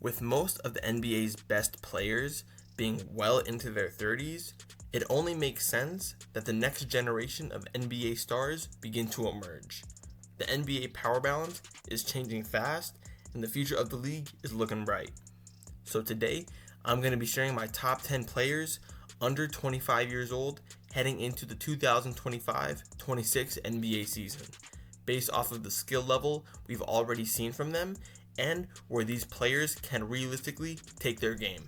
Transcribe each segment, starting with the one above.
With most of the NBA's best players being well into their 30s, it only makes sense that the next generation of NBA stars begin to emerge. The NBA power balance is changing fast, and the future of the league is looking bright. So today, I'm going to be sharing my top 10 players under 25 years old heading into the 2025-26 NBA season, based off of the skill level we've already seen from them and where these players can realistically take their game.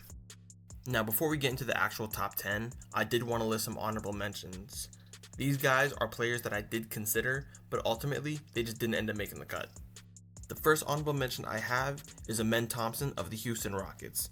Now, before we get into the actual top 10, I did want to list some honorable mentions. These guys are players that I did consider, but ultimately they just didn't end up making the cut. The first honorable mention I have is Amen Thompson of the Houston Rockets.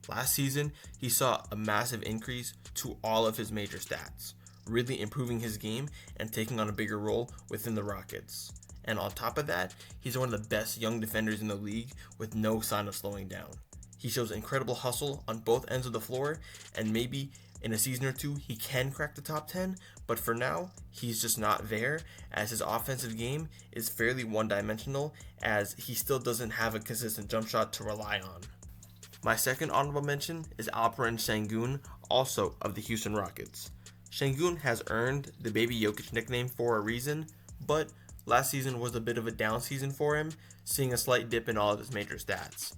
Last season, he saw a massive increase to all of his major stats, really improving his game and taking on a bigger role within the Rockets. And on top of that, he's one of the best young defenders in the league with no sign of slowing down. He shows incredible hustle on both ends of the floor, and maybe in a season or two he can crack the top 10, but for now, he's just not there as his offensive game is fairly one-dimensional as he still doesn't have a consistent jump shot to rely on. My second honorable mention is Alperen Sengun, also of the Houston Rockets. Sengun has earned the Baby Jokic nickname for a reason, but last season was a bit of a down season for him, seeing a slight dip in all of his major stats.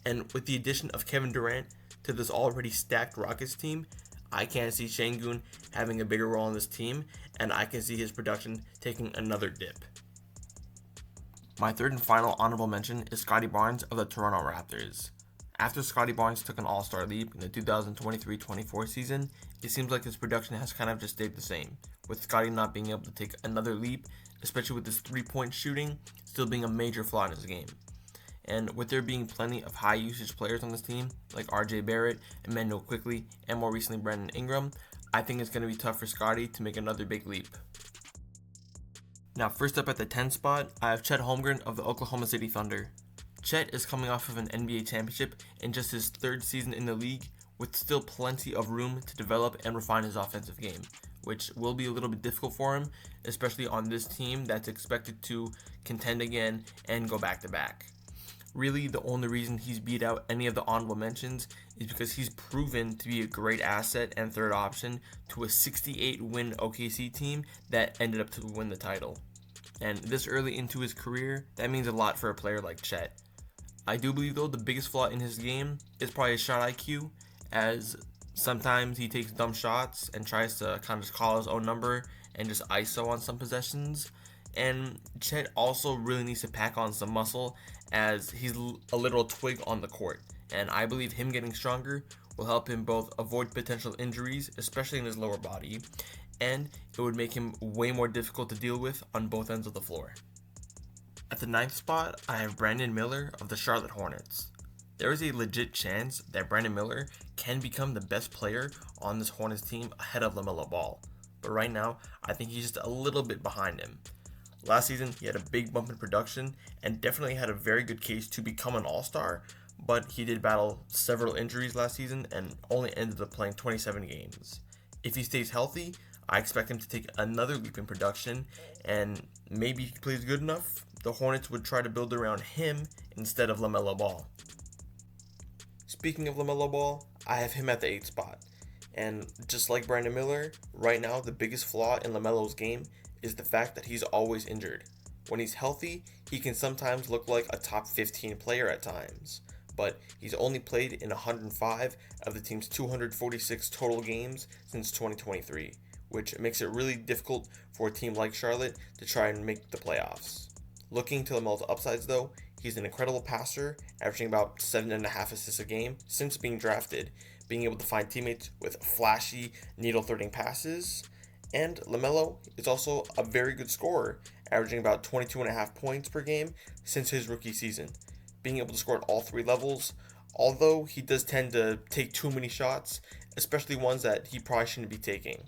And with the addition of Kevin Durant to this already stacked Rockets team, I can see Sengun having a bigger role on this team, and I can see his production taking another dip. My third and final honorable mention is Scottie Barnes of the Toronto Raptors. After Scottie Barnes took an all-star leap in the 2023-24 season, it seems like his production has kind of just stayed the same, with Scottie not being able to take another leap, especially with his three-point shooting still being a major flaw in his game. And with there being plenty of high-usage players on this team, like RJ Barrett, Emmanuel Quickley, and more recently Brandon Ingram, I think it's going to be tough for Scottie to make another big leap. Now, first up at the 10 spot, I have Chet Holmgren of the Oklahoma City Thunder. Chet is coming off of an NBA championship in just his third season in the league, with still plenty of room to develop and refine his offensive game, which will be a little bit difficult for him, especially on this team that's expected to contend again and go back-to-back. Really, the only reason he's beat out any of the honorable mentions is because he's proven to be a great asset and third option to a 68-win OKC team that ended up to win the title. And this early into his career, that means a lot for a player like Chet. I do believe, though, the biggest flaw in his game is probably his shot IQ, as sometimes he takes dumb shots and tries to kind of just call his own number and just ISO on some possessions. And Chet also really needs to pack on some muscle as he's a literal twig on the court. And I believe him getting stronger will help him both avoid potential injuries, especially in his lower body, and it would make him way more difficult to deal with on both ends of the floor. At the 9th spot, I have Brandon Miller of the Charlotte Hornets. There is a legit chance that Brandon Miller can become the best player on this Hornets team ahead of LaMelo Ball, but right now, I think he's just a little bit behind him. Last season, he had a big bump in production and definitely had a very good case to become an all-star, but he did battle several injuries last season and only ended up playing 27 games. If he stays healthy, I expect him to take another leap in production, and maybe he plays good enough, the Hornets would try to build around him instead of LaMelo Ball. Speaking of LaMelo Ball, I have him at the 8th spot. And just like Brandon Miller, right now the biggest flaw in LaMelo's game is the fact that he's always injured. When he's healthy, he can sometimes look like a top 15 player at times, but he's only played in 105 of the team's 246 total games since 2023, which makes it really difficult for a team like Charlotte to try and make the playoffs. Looking to LaMelo's upsides though, he's an incredible passer, averaging about 7.5 assists a game since being drafted, being able to find teammates with flashy, needle-threading passes, and LaMelo is also a very good scorer, averaging about 22.5 points per game since his rookie season, being able to score at all three levels, although he does tend to take too many shots, especially ones that he probably shouldn't be taking.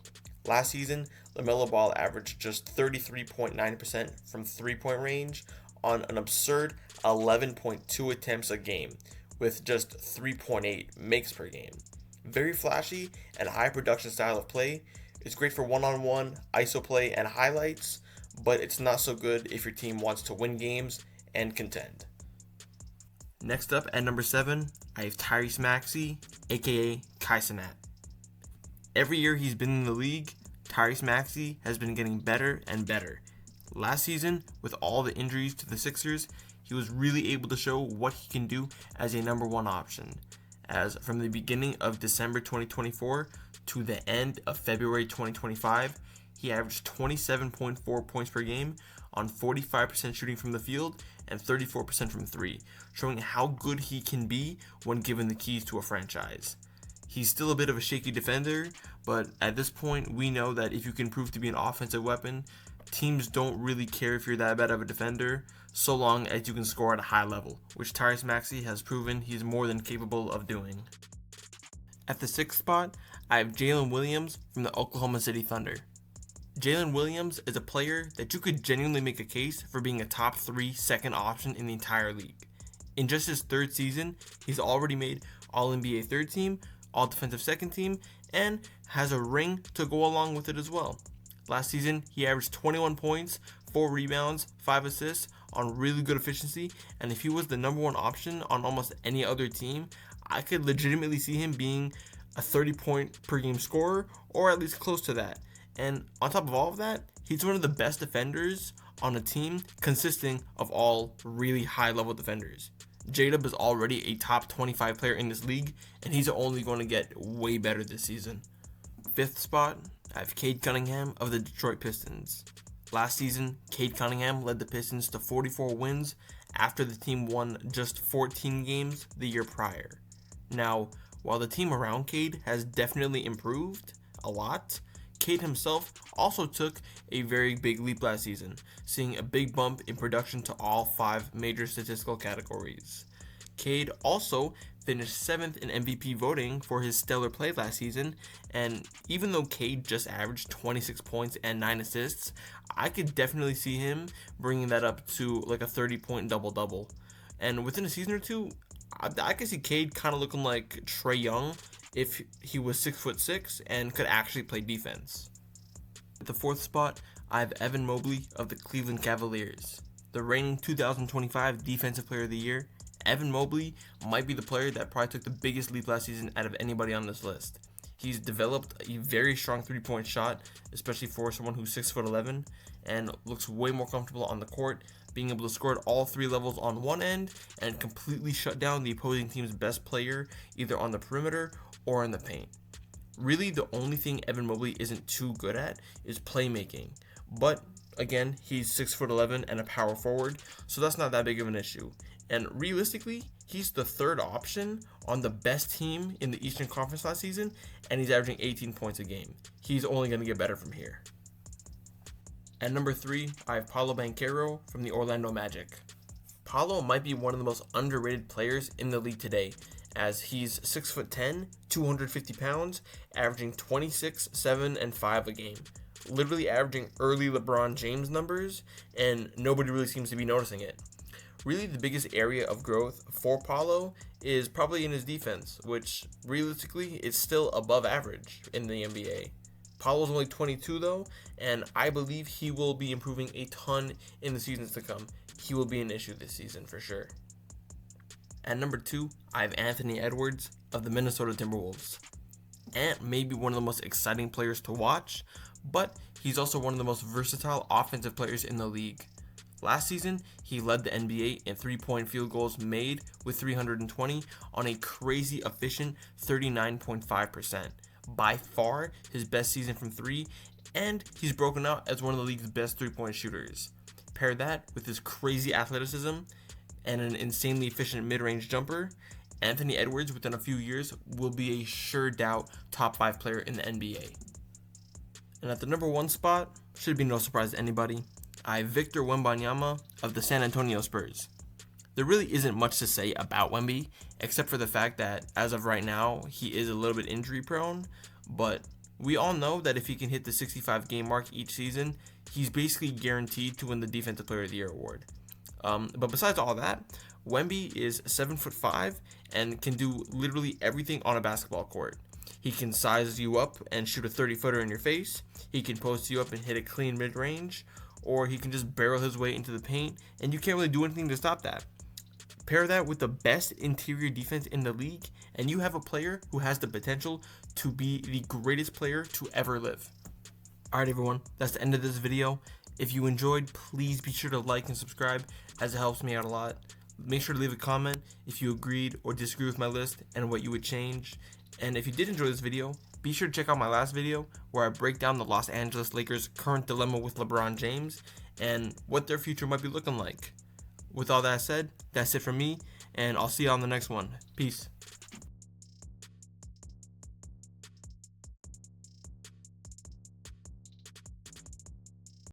Last season, LaMelo Ball averaged just 33.9% from three-point range on an absurd 11.2 attempts a game, with just 3.8 makes per game. Very flashy and high production style of play. It's great for one-on-one, ISO play, and highlights, but it's not so good if your team wants to win games and contend. Next up at number 7, I have Tyrese Maxey, aka Kai Cenat. Every year he's been in the league, Tyrese Maxey has been getting better and better. Last season, with all the injuries to the Sixers, he was really able to show what he can do as a number 1 option, as from the beginning of December 2024 to the end of February 2025, he averaged 27.4 points per game on 45% shooting from the field and 34% from 3, showing how good he can be when given the keys to a franchise. He's still a bit of a shaky defender, but at this point we know that if you can prove to be an offensive weapon, teams don't really care if you're that bad of a defender, so long as you can score at a high level, which Tyrese Maxey has proven he's more than capable of doing. At the 6th spot, I have Jalen Williams from the Oklahoma City Thunder. Jalen Williams is a player that you could genuinely make a case for being a top 3 second option in the entire league. In just his 3rd season, he's already made All-NBA 3rd team, All-Defensive 2nd team, and has a ring to go along with it as well. Last season, he averaged 21 points, 4 rebounds, 5 assists on really good efficiency, and if he was the number 1 option on almost any other team, I could legitimately see him being a 30-point per game scorer, or at least close to that. And on top of all of that, he's one of the best defenders on a team consisting of all really high-level defenders. J-Dub is already a top 25 player in this league, and he's only going to get way better this season. 5th spot, I have Cade Cunningham of the Detroit Pistons. Last season, Cade Cunningham led the Pistons to 44 wins after the team won just 14 games the year prior. Now, while the team around Cade has definitely improved a lot, Cade himself also took a very big leap last season, seeing a big bump in production to all 5 major statistical categories. Cade also finished 7th in MVP voting for his stellar play last season, and even though Cade just averaged 26 points and 9 assists, I could definitely see him bringing that up to like a 30-point double-double. And within a season or two, I could see Cade kind of looking like Trae Young if he was 6'6" and could actually play defense. At the 4th spot, I have Evan Mobley of the Cleveland Cavaliers. The reigning 2025 Defensive Player of the Year, Evan Mobley might be the player that probably took the biggest leap last season out of anybody on this list. He's developed a very strong 3-point shot, especially for someone who's 6'11", and looks way more comfortable on the court, being able to score at all 3 levels on one end and completely shut down the opposing team's best player either on the perimeter or in the paint. Really, the only thing Evan Mobley isn't too good at is playmaking, but again, he's 6'11" and a power forward, so that's not that big of an issue. And realistically, he's the 3rd option on the best team in the Eastern Conference last season, and he's averaging 18 points a game. He's only going to get better from here. At number 3, I have Paolo Banchero from the Orlando Magic. Paolo might be one of the most underrated players in the league today, as he's 6'10", 250 pounds, averaging 26, 7, and 5 a game. Literally averaging early LeBron James numbers, and nobody really seems to be noticing it. Really, the biggest area of growth for Paolo is probably in his defense, which realistically is still above average in the NBA. Paolo's only 22 though, and I believe he will be improving a ton in the seasons to come. He will be an issue this season for sure. At number 2, I have Anthony Edwards of the Minnesota Timberwolves. Ant may be one of the most exciting players to watch, but he's also one of the most versatile offensive players in the league. Last season, he led the NBA in 3-point field goals made with 320 on a crazy efficient 39.5%. By far his best season from 3, and he's broken out as one of the league's best 3-point shooters. Pair that with his crazy athleticism and an insanely efficient mid-range jumper, Anthony Edwards within a few years will be a sure doubt top 5 player in the NBA. And at the number 1 spot, should be no surprise to anybody, I have Victor Wembanyama of the San Antonio Spurs. There really isn't much to say about Wemby, except for the fact that as of right now, he is a little bit injury prone, but we all know that if he can hit the 65 game mark each season, he's basically guaranteed to win the Defensive Player of the Year award. But besides all that, Wemby is 7'5" and can do literally everything on a basketball court. He can size you up and shoot a 30-footer in your face, he can post you up and hit a clean mid-range, or he can just barrel his way into the paint, and you can't really do anything to stop that. Pair that with the best interior defense in the league, and you have a player who has the potential to be the greatest player to ever live. Alright everyone, that's the end of this video. If you enjoyed, please be sure to like and subscribe, as it helps me out a lot. Make sure to leave a comment if you agreed or disagree with my list and what you would change. And if you did enjoy this video, be sure to check out my last video where I break down the Los Angeles Lakers' current dilemma with LeBron James and what their future might be looking like. With all that said, that's it from me, and I'll see you on the next one. Peace.